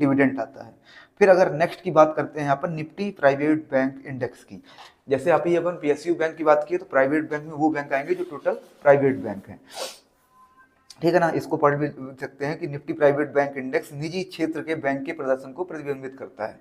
Dividend आता है। फिर अगर नेक्स्ट की बात करते हैं अपन निफ्टी प्राइवेट बैंक इंडेक्स की, जैसे अभी अपन पीएसयू बैंक की बात की तो प्राइवेट बैंक में वो बैंक आएंगे जो टोटल प्राइवेट बैंक है, ठीक है ना। इसको पढ़ भी सकते हैं कि निफ्टी प्राइवेट बैंक इंडेक्स निजी क्षेत्र के बैंक के प्रदर्शन को प्रतिबिंबित करता है,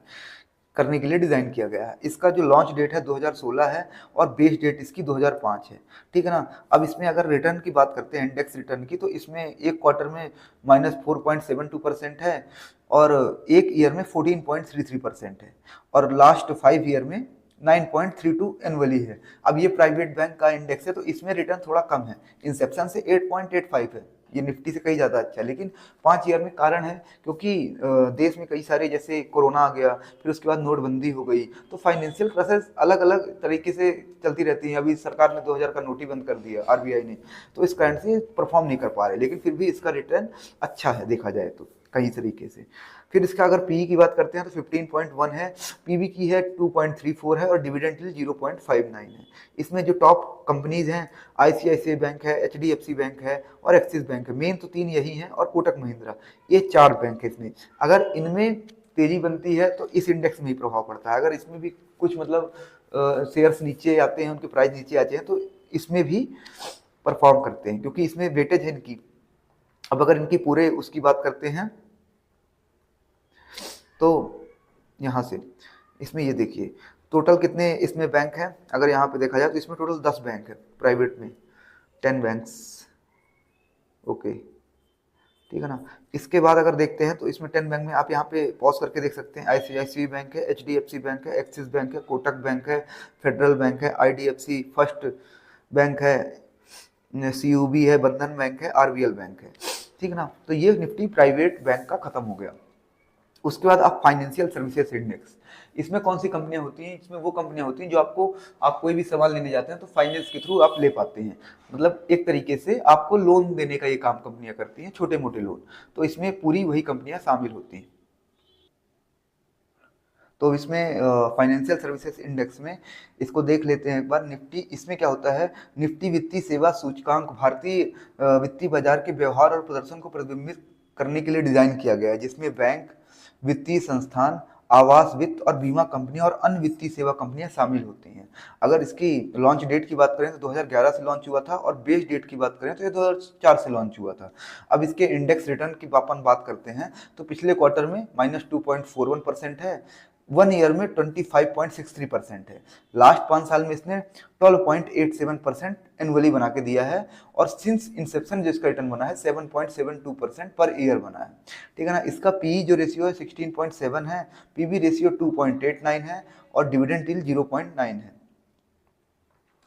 करने के लिए डिजाइन किया गया है। इसका जो लॉन्च डेट है 2016 है और बेस डेट इसकी 2005 है, ठीक है ना। अब इसमें अगर रिटर्न की बात करते हैं इंडेक्स रिटर्न की, तो इसमें एक क्वार्टर में -4.72% है और एक ईयर में 14.33% है और लास्ट 5 ईयर में 9.32 एनुअली है। अब ये प्राइवेट बैंक का इंडेक्स है तो इसमें रिटर्न थोड़ा कम है, इंसेप्शन से 8.85 है, ये निफ्टी से कहीं ज़्यादा अच्छा है, लेकिन 5 ईयर में कारण है क्योंकि देश में कई सारे जैसे कोरोना आ गया, फिर उसके बाद नोटबंदी हो गई, तो फाइनेंशियल क्राइसिस अलग अलग तरीके से चलती रहती है। अभी सरकार ने 2000 का नोट ही बंद कर दिया आरबीआई ने, तो इस कारण से परफॉर्म नहीं कर पा रहे, लेकिन फिर भी इसका रिटर्न अच्छा है देखा जाए तो कई तरीके से। फिर इसका अगर पीई की बात करते हैं तो 15.1 है, पीबी की है 2.34 है और डिविडेंड यील्ड 0.59 है। इसमें जो टॉप कंपनीज हैं आईसीआईसीआई बैंक है, एचडीएफसी बैंक है और एक्सिस बैंक है, मेन तो 3 यही हैं और कोटक महिंद्रा, ये 4 बैंक है इसमें। अगर इनमें तेजी बनती है तो इस इंडेक्स में ही प्रभाव पड़ता है, अगर इसमें भी कुछ मतलब शेयर्स नीचे आते हैं, उनके प्राइस नीचे आते हैं तो इसमें भी परफॉर्म करते हैं क्योंकि इसमें वेटेज है इनकी। अब अगर इनकी पूरे उसकी बात करते हैं तो यहाँ से इसमें ये देखिए टोटल कितने इसमें बैंक हैं, अगर यहाँ पे देखा जाए तो इसमें टोटल 10 बैंक है, प्राइवेट में 10 बैंक्स, ओके, ठीक है ना। इसके बाद अगर देखते हैं तो इसमें 10 बैंक में आप यहाँ पे पॉज करके देख सकते हैं, आईसीआईसीआई बैंक है, एचडीएफसी बैंक है, एक्सिस बैंक है, कोटक बैंक है, फेडरल बैंक है, आईडीएफसी फर्स्ट बैंक है, सीयूबी है, बंधन बैंक है, आरबीएल बैंक है, ठीक है ना। तो ये निफ्टी प्राइवेट बैंक का खत्म हो गया। उसके बाद आप फाइनेंशियल सर्विसेज इंडेक्स, इसमें कौन सी कंपनियां होती हैं, इसमें वो कंपनियां होती हैं जो आप कोई भी सामान लेने जाते हैं तो फाइनेंस के थ्रू आप ले पाते हैं, मतलब एक तरीके से आपको लोन देने का ये काम कंपनियां करती हैं, छोटे मोटे लोन, तो इसमें पूरी वही कंपनियां शामिल होती हैं। तो इसमें फाइनेंशियल सर्विसेज इंडेक्स में इसको देख लेते हैं एक बार। निफ्टी, इसमें क्या होता है, निफ्टी वित्तीय सेवा सूचकांक भारतीय वित्तीय बाजार के व्यवहार और प्रदर्शन को प्रतिबिंबित करने के लिए डिजाइन किया गया है, जिसमें बैंक, वित्तीय संस्थान, आवास वित्त और बीमा कंपनियां और अन्य वित्तीय सेवा कंपनियां शामिल होती हैं। अगर इसकी लॉन्च डेट की बात करें तो 2011 से लॉन्च हुआ था और बेस डेट की बात करें तो ये 2004 से लॉन्च हुआ था। अब इसके इंडेक्स रिटर्न की अपन बात करते हैं तो पिछले क्वार्टर में -2.41% है, 1 ईयर में 25.63% है, लास्ट 5 साल में इसने 12.87% एनुअली बना के दिया है और सिंस इंसेप्शन जो इसका रिटर्न बना है 7.72% पर ईयर बना है, ठीक है ना। इसका पीई जो रेशियो है 16.7 है, पीबी रेशियो 2.89 है और डिविडेंड यील्ड 0.9 है।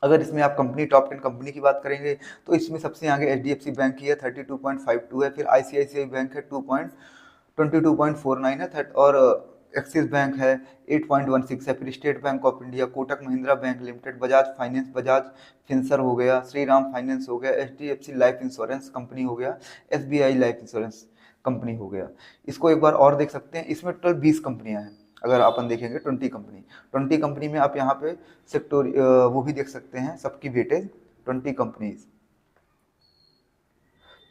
अगर इसमें आप कंपनी टॉप 10 कंपनी की बात करेंगे तो इसमें सबसे आगे एचडीएफसी बैंक की है 32.52 है, फिर आईसीआईसीआई बैंक है 22.49 है और एक्सिस बैंक है 8.16 है, फिर state bank of India, Kotak Mahindra bank limited, Bajaj finance, Bajaj Finserv हो गया, श्रीराम फाइनेंस हो गया, एचडीएफसी लाइफ इंश्योरेंस कंपनी हो गया, एसबीआई लाइफ इंश्योरेंस कंपनी हो गया। इसको एक बार और देख सकते हैं, इसमें टोटल 20 कंपनियां हैं। अगर अपन देखेंगे 20 कंपनी में आप यहाँ पे सेक्टर वो भी देख सकते हैं, सबकी वेटेज 20 कंपनीज,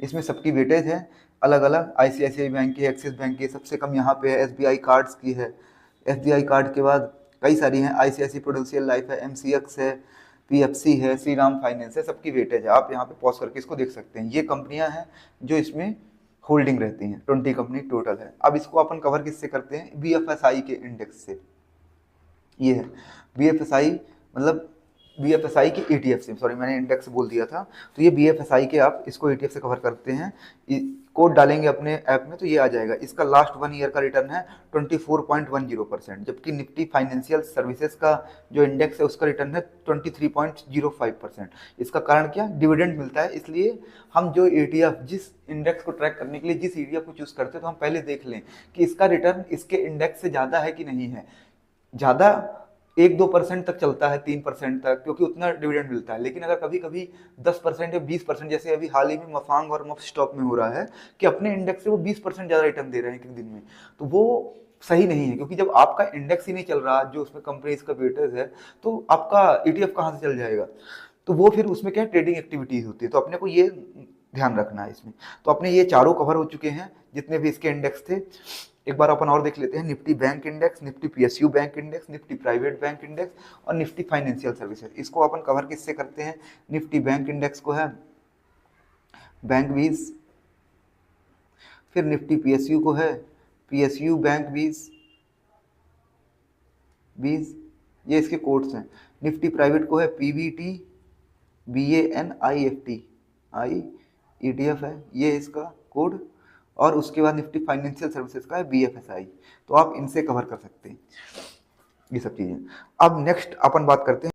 इसमें सबकी वेटेज है अलग अलग, आईसीआईसीआई बैंक की, एक्सिस बैंक की, सबसे कम यहाँ पे है एसबीआई कार्ड्स की है, एसबीआई कार्ड के बाद कई सारी हैं, आईसीआईसी प्रोडेंशियल लाइफ है, एमसीएक्स है, पीएफसी है, श्रीराम फाइनेंस है, सबकी वेटेज है। आप यहाँ पे पॉज करके इसको देख सकते हैं, ये कंपनियां हैं जो इसमें होल्डिंग रहती हैं, 20 कंपनी टोटल है। अब इसको अपन कवर किससे करते हैं, बीएफएसआई के इंडेक्स से। ये है बीएफएसआई, मतलब बीएफएसआई की ईटीएफ से, सॉरी मैंने इंडेक्स बोल दिया था, तो ये बीएफएसआई के आप इसको ईटीएफ से कवर करते हैं, कोड डालेंगे अपने ऐप में तो ये आ जाएगा। इसका लास्ट 1 ईयर का रिटर्न है 24.10%, जबकि निफ्टी फाइनेंशियल सर्विसेज का जो इंडेक्स है उसका रिटर्न है 23.05%। इसका कारण क्या, डिविडेंड मिलता है, इसलिए हम जो ईटीएफ, जिस इंडेक्स को ट्रैक करने के लिए जिस ईटीएफ को चूज करते हैं तो हम पहले देख लें कि इसका रिटर्न इसके इंडेक्स से ज़्यादा है कि नहीं है। ज़्यादा 1-2% तक चलता है, 3% तक, क्योंकि उतना डिविडेंड मिलता है, लेकिन अगर कभी कभी 10% या 20%, जैसे अभी हाल ही में मफांग और मफ स्टॉक में हो रहा है कि अपने इंडेक्स से वो 20% ज़्यादा रिटर्न दे रहे हैं एक दिन में, तो वो सही नहीं है, क्योंकि जब आपका इंडेक्स ही नहीं चल रहा जो उसमें कंपनीज का वेटेज है तो आपका ईटीएफ कहाँ से चल जाएगा, तो वो फिर उसमें क्या ट्रेडिंग एक्टिविटीज होती है, तो अपने को ये ध्यान रखना है इसमें। तो अपने ये चारों कवर हो चुके हैं जितने भी इसके इंडेक्स थे। एक बार अपन और देख लेते हैं, Nifty bank index, Nifty PSU bank index, Nifty private bank index और निफ्टी फाइनेंशियल सर्विसेज। इसको अपन कवर किससे करते हैं? निफ्टी बैंक इंडेक्स को है बैंक वीज, फिर निफ्टी पीएसयू को है पीएसयू बैंक वीज, ये इसके कोड्स हैं। निफ्टी प्राइवेट को है पीवीटी BANIFT, IETF है, ये इसका कोड। और उसके बाद निफ्टी फाइनेंशियल सर्विसेज का है BFSI। तो आप इनसे कवर कर सकते हैं ये सब चीजें। अब नेक्स्ट अपन बात करते हैं